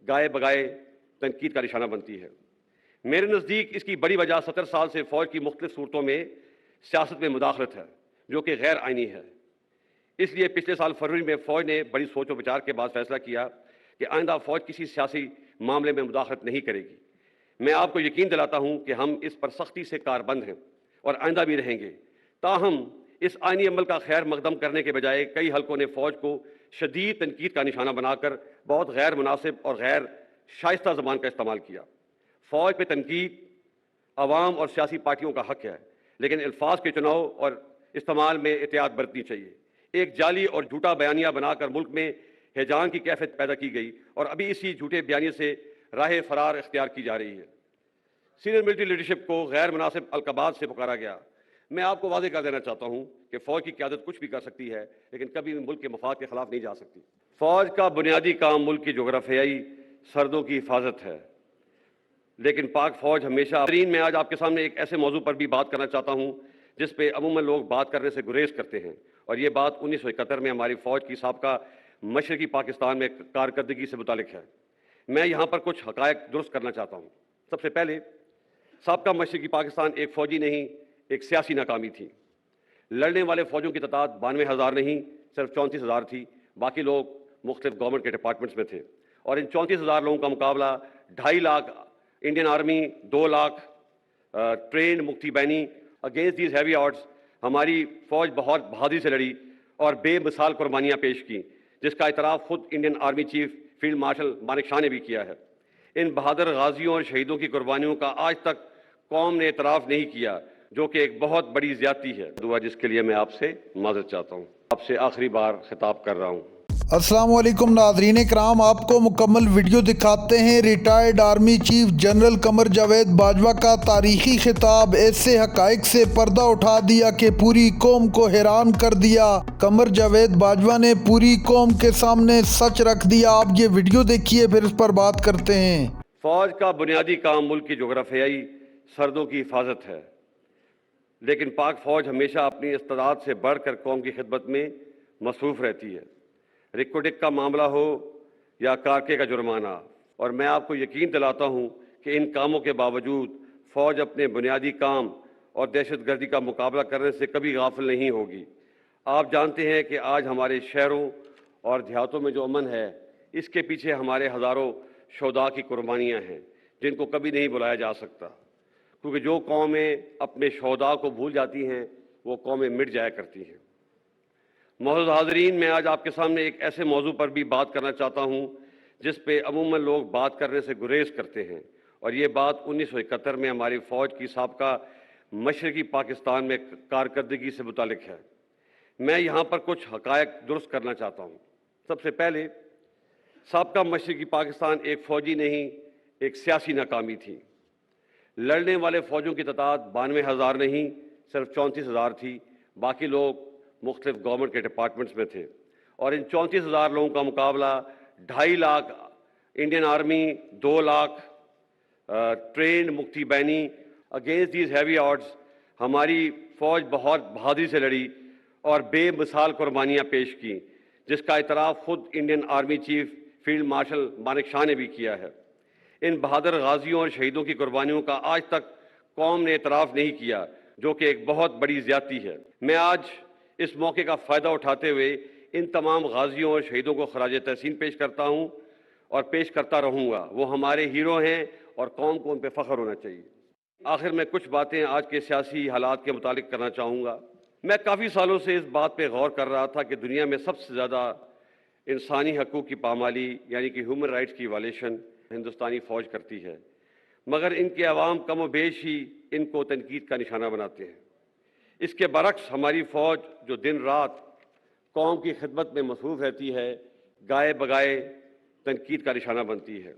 گائے بگائے تنقید کا نشانہ بنتی ہے۔ میرے نزدیک اس کی بڑی وجہ 70 سال سے فوج کی مختلف صورتوں میں سیاست میں مداخلت ہے، جو کہ غیر آئینی ہے۔ اس لیے پچھلے سال فروری میں فوج نے بڑی سوچ و بچار کے بعد فیصلہ کیا کہ آئندہ فوج کسی سیاسی معاملے میں مداخلت نہیں کرے گی۔ میں آپ کو یقین دلاتا ہوں کہ ہم اس پر سختی سے کاربند ہیں اور آئندہ بھی رہیں گے۔ تاہم اس آئینی عمل کا خیر مقدم کرنے کے بجائے کئی حلقوں نے فوج کو شدید تنقید کا نشانہ بنا کر بہت غیر مناسب اور غیر شائستہ زبان کا استعمال کیا۔ فوج پہ تنقید عوام اور سیاسی پارٹیوں کا حق ہے، لیکن الفاظ کے چناؤ اور استعمال میں احتیاط برتنی چاہیے۔ ایک جعلی اور جھوٹا بیانیہ بنا کر ملک میں ہیجان کی کیفیت پیدا کی گئی اور ابھی اسی جھوٹے بیانیے سے راہ فرار اختیار کی جا رہی ہے۔ سینئر ملٹری لیڈرشپ کو غیر مناسب القابات سے پکارا گیا۔ میں آپ کو واضح کر دینا چاہتا ہوں کہ فوج کی قیادت کچھ بھی کر سکتی ہے، لیکن کبھی بھی ملک کے مفاد کے خلاف نہیں جا سکتی۔ فوج کا بنیادی کام ملک کی جغرافیائی سرحدوں کی حفاظت ہے، لیکن پاک فوج ہمیشہ میں آج آپ کے سامنے ایک ایسے موضوع پر بھی بات کرنا چاہتا ہوں جس پہ عموماً لوگ بات کرنے سے گریز کرتے ہیں، اور یہ بات 1971 میں ہماری فوج کی سابقہ مشرقی پاکستان میں کارکردگی سے متعلق ہے۔ میں یہاں پر کچھ حقائق درست کرنا چاہتا ہوں۔ سب سے پہلے، سابقہ مشرقی پاکستان ایک فوجی نہیں، ایک سیاسی ناکامی تھی۔ لڑنے والے فوجوں کی تعداد 92,000 نہیں، صرف 34,000 تھی۔ باقی لوگ مختلف گورنمنٹ کے ڈپارٹمنٹس میں تھے، اور ان 34,000 لوگوں کا مقابلہ 2.5 lakh Indian army, 2 lakh trained Mukti Bahini. Against these heavy odds ہماری فوج بہت بہادری سے لڑی اور بے مثال قربانیاں پیش کیں، جس کا اعتراف خود Indian army chief field marshal Manekshaw نے بھی کیا ہے۔ ان بہادر غازیوں اور شہیدوں کی قربانیوں کا آج تک قوم نے اعتراف نہیں کیا، جو کہ ایک بہت بڑی زیادتی ہے، جس کے لیے میں آپ سے معذرت چاہتا ہوں۔ آپ سے آخری بار خطاب کر رہا ہوں۔ السلام علیکم ناظرین کرام، آپ کو مکمل ویڈیو دکھاتے ہیں retired army chief general Qamar Javed Bajwa کا تاریخی خطاب۔ ایسے حقائق سے پردہ اٹھا دیا کہ پوری قوم کو حیران کر دیا۔ قمر جاوید باجوہ نے پوری قوم کے سامنے سچ رکھ دیا۔ آپ یہ ویڈیو دیکھیے، پھر اس پر بات کرتے ہیں۔ فوج کا بنیادی کام ملک کی جغرافیائی سرحدوں کی حفاظت ہے، لیکن پاک فوج ہمیشہ اپنی استعداد سے بڑھ کر قوم کی خدمت میں مصروف رہتی ہے، رکوڈک کا معاملہ ہو یا کارکے کا جرمانہ۔ اور میں آپ کو یقین دلاتا ہوں کہ ان کاموں کے باوجود فوج اپنے بنیادی کام اور دہشت گردی کا مقابلہ کرنے سے کبھی غافل نہیں ہوگی۔ آپ جانتے ہیں کہ آج ہمارے شہروں اور دیہاتوں میں جو امن ہے، اس کے پیچھے ہمارے ہزاروں شہداء کی قربانیاں ہیں، جن کو کبھی نہیں بلایا جا سکتا، کیونکہ جو قومیں اپنے شہداء کو بھول جاتی ہیں وہ قومیں مٹ جایا کرتی ہیں۔ معزز حاضرین، میں آج آپ کے سامنے ایک ایسے موضوع پر بھی بات کرنا چاہتا ہوں جس پہ عموماً لوگ بات کرنے سے گریز کرتے ہیں، اور یہ بات 1971 میں ہماری فوج کی سابقہ مشرقی پاکستان میں کارکردگی سے متعلق ہے۔ میں یہاں پر کچھ حقائق درست کرنا چاہتا ہوں۔ سب سے پہلے، سابقہ مشرقی پاکستان ایک فوجی نہیں، ایک سیاسی ناکامی تھی۔ لڑنے والے فوجوں کی تعداد 92,000 نہیں، صرف 34,000 تھی۔ باقی لوگ مختلف گورنمنٹ کے ڈپارٹمنٹس میں تھے، اور ان 34,000 لوگوں کا مقابلہ 2.5 lakh Indian army, 2 lakh trained Mukti Bahini. Against these heavy odds ہماری فوج بہت بہادری سے لڑی اور بے مثال قربانیاں پیش کیں، جس کا اعتراف خود Indian army chief field marshal Manekshaw نے بھی کیا ہے۔ ان بہادر غازیوں اور شہیدوں کی قربانیوں کا آج تک قوم نے اعتراف نہیں کیا، جو کہ ایک بہت بڑی زیادتی ہے۔ میں آج اس موقع کا فائدہ اٹھاتے ہوئے ان تمام غازیوں اور شہیدوں کو خراج تحسین پیش کرتا ہوں اور پیش کرتا رہوں گا۔ وہ ہمارے ہیرو ہیں اور قوم کو ان پہ فخر ہونا چاہیے۔ آخر میں کچھ باتیں آج کے سیاسی حالات کے متعلق کرنا چاہوں گا۔ میں کافی سالوں سے اس بات پہ غور کر رہا تھا کہ دنیا میں سب سے زیادہ انسانی حقوق کی پامالی، یعنی کہ ہیومن رائٹس کی وائلیشن ہندوستانی فوج کرتی ہے، مگر ان کے عوام کم و بیش ہی ان کو تنقید کا نشانہ بناتے ہیں۔ اس کے برعکس ہماری فوج جو دن رات قوم کی خدمت میں مصروف رہتی ہے، گائے بگائے تنقید کا نشانہ بنتی ہے۔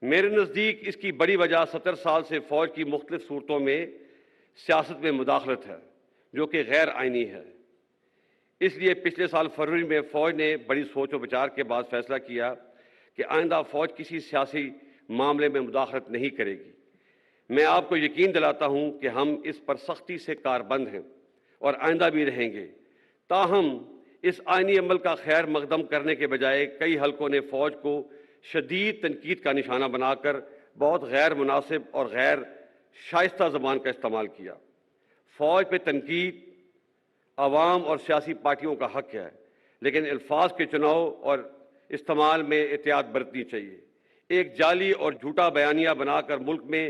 میرے نزدیک اس کی بڑی وجہ 70 سال سے فوج کی مختلف صورتوں میں سیاست میں مداخلت ہے، جو کہ غیر آئینی ہے۔ اس لیے پچھلے سال فروری میں فوج نے بڑی سوچ و بچار کے بعد فیصلہ کیا کہ آئندہ فوج کسی سیاسی معاملے میں مداخلت نہیں کرے گی۔ میں آپ کو یقین دلاتا ہوں کہ ہم اس پر سختی سے کاربند ہیں اور آئندہ بھی رہیں گے۔ تاہم اس آئینی عمل کا خیر مقدم کرنے کے بجائے کئی حلقوں نے فوج کو شدید تنقید کا نشانہ بنا کر بہت غیر مناسب اور غیر شائستہ زبان کا استعمال کیا۔ فوج پہ تنقید عوام اور سیاسی پارٹیوں کا حق ہے، لیکن الفاظ کے چناؤ اور استعمال میں احتیاط برتنی چاہیے۔ ایک جعلی اور جھوٹا بیانیہ بنا کر ملک میں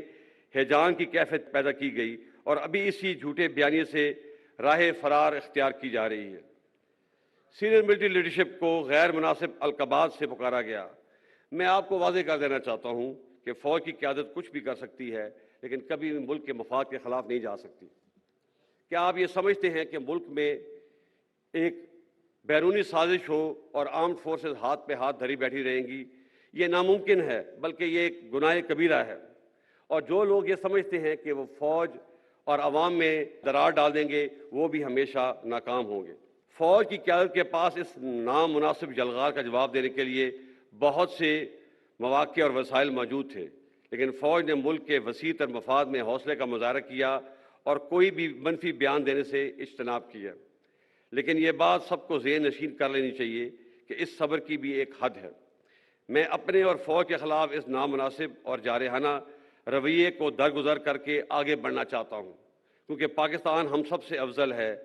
ہیجان کی کیفیت پیدا کی گئی اور ابھی اسی جھوٹے بیانیے سے راہ فرار اختیار کی جا رہی ہے۔ سینئر ملٹری لیڈرشپ کو غیر مناسب القابات سے پکارا گیا۔ میں آپ کو واضح کر دینا چاہتا ہوں کہ فوج کی قیادت کچھ بھی کر سکتی ہے، لیکن کبھی بھی ملک کے مفاد کے خلاف نہیں جا سکتی۔ کیا آپ یہ سمجھتے ہیں کہ ملک میں ایک بیرونی سازش ہو اور آرمڈ فورسز ہاتھ پہ ہاتھ دھری بیٹھی رہیں گی؟ یہ ناممکن ہے، بلکہ یہ ایک گناہ کبیرہ ہے۔ اور جو لوگ یہ سمجھتے ہیں کہ وہ فوج اور عوام میں درار ڈال دیں گے، وہ بھی ہمیشہ ناکام ہوں گے۔ فوج کی قیادت کے پاس اس نامناسب جلغار کا جواب دینے کے لیے بہت سے مواقع اور وسائل موجود تھے، لیکن فوج نے ملک کے وسیع تر مفاد میں حوصلے کا مظاہرہ کیا اور کوئی بھی منفی بیان دینے سے اجتناب کیا۔ لیکن یہ بات سب کو ذہن نشین کر لینی چاہیے کہ اس صبر کی بھی ایک حد ہے۔ میں اپنے اور فوج کے خلاف اس نامناسب اور جارحانہ رویے کو درگزر کر کے آگے بڑھنا چاہتا ہوں، کیونکہ پاکستان ہم سب سے افضل ہے۔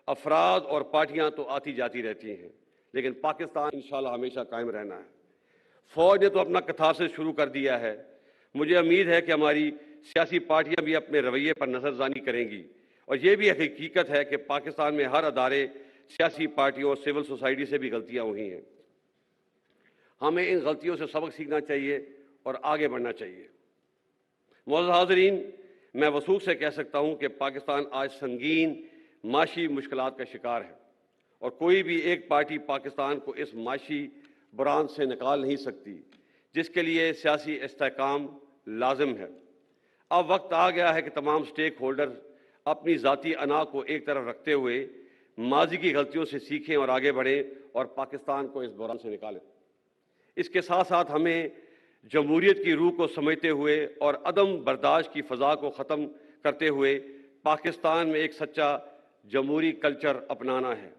افراد اور پارٹیاں تو آتی جاتی رہتی ہیں، لیکن پاکستان انشاءاللہ ہمیشہ قائم رہنا ہے۔ فوج نے تو اپنا کتھارسس شروع کر دیا ہے۔ مجھے امید ہے کہ ہماری سیاسی پارٹیاں بھی اپنے رویے پر نظر ثانی کریں گی، اور یہ بھی حقیقت ہے کہ پاکستان میں ہر ادارے، سیاسی پارٹیوں اور سول سوسائٹی سے بھی غلطیاں ہوئی ہیں۔ ہمیں ان غلطیوں سے سبق سیکھنا چاہیے اور آگے بڑھنا چاہیے۔ معزز حاضرین، میں وثوق سے کہہ سکتا ہوں کہ پاکستان آج سنگین معاشی مشکلات کا شکار ہے، اور کوئی بھی ایک پارٹی پاکستان کو اس معاشی بحران سے نکال نہیں سکتی، جس کے لیے سیاسی استحکام لازم ہے۔ اب وقت آ گیا ہے کہ تمام سٹیک ہولڈر اپنی ذاتی انا کو ایک طرف رکھتے ہوئے ماضی کی غلطیوں سے سیکھیں اور آگے بڑھیں اور پاکستان کو اس بحران سے نکالیں۔ اس کے ساتھ ساتھ ہمیں جمہوریت کی روح کو سمجھتے ہوئے اور عدم برداشت کی فضا کو ختم کرتے ہوئے پاکستان میں ایک سچا جمہوری کلچر اپنانا ہے۔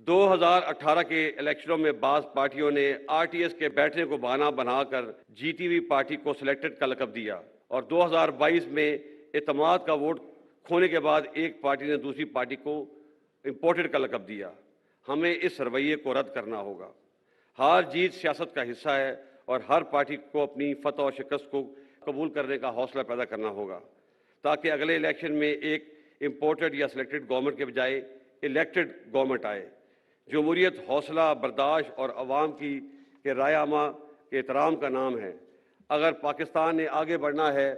2018 کے الیکشنوں میں بعض پارٹیوں نے RTS کے بیٹھنے کو بہانہ بنا کر GTV پارٹی کو سلیکٹڈ کا لقب دیا، اور 2022 میں اعتماد کا ووٹ کھونے کے بعد ایک پارٹی نے دوسری پارٹی کو امپورٹڈ کا لقب دیا۔ ہمیں اس رویے کو رد کرنا ہوگا۔ ہار جیت سیاست کا حصہ ہے، اور ہر پارٹی کو اپنی فتح و شکست کو قبول کرنے کا حوصلہ پیدا کرنا ہوگا، تاکہ اگلے الیکشن میں ایک امپورٹڈ یا سلیکٹڈ گورنمنٹ کے بجائے الیکٹڈ گورنمنٹ آئے۔ جمہوریت حوصلہ برداشت اور عوام کی رائے عامہ کے احترام کا نام ہے۔ اگر پاکستان نے آگے بڑھنا ہے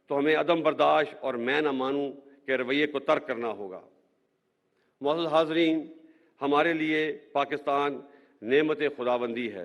تو ہمیں عدم برداشت اور میں نہ مانوں کے رویے کو ترک کرنا ہوگا۔ معزز حاضرین، ہمارے لیے پاکستان نعمت خداوندی ہے۔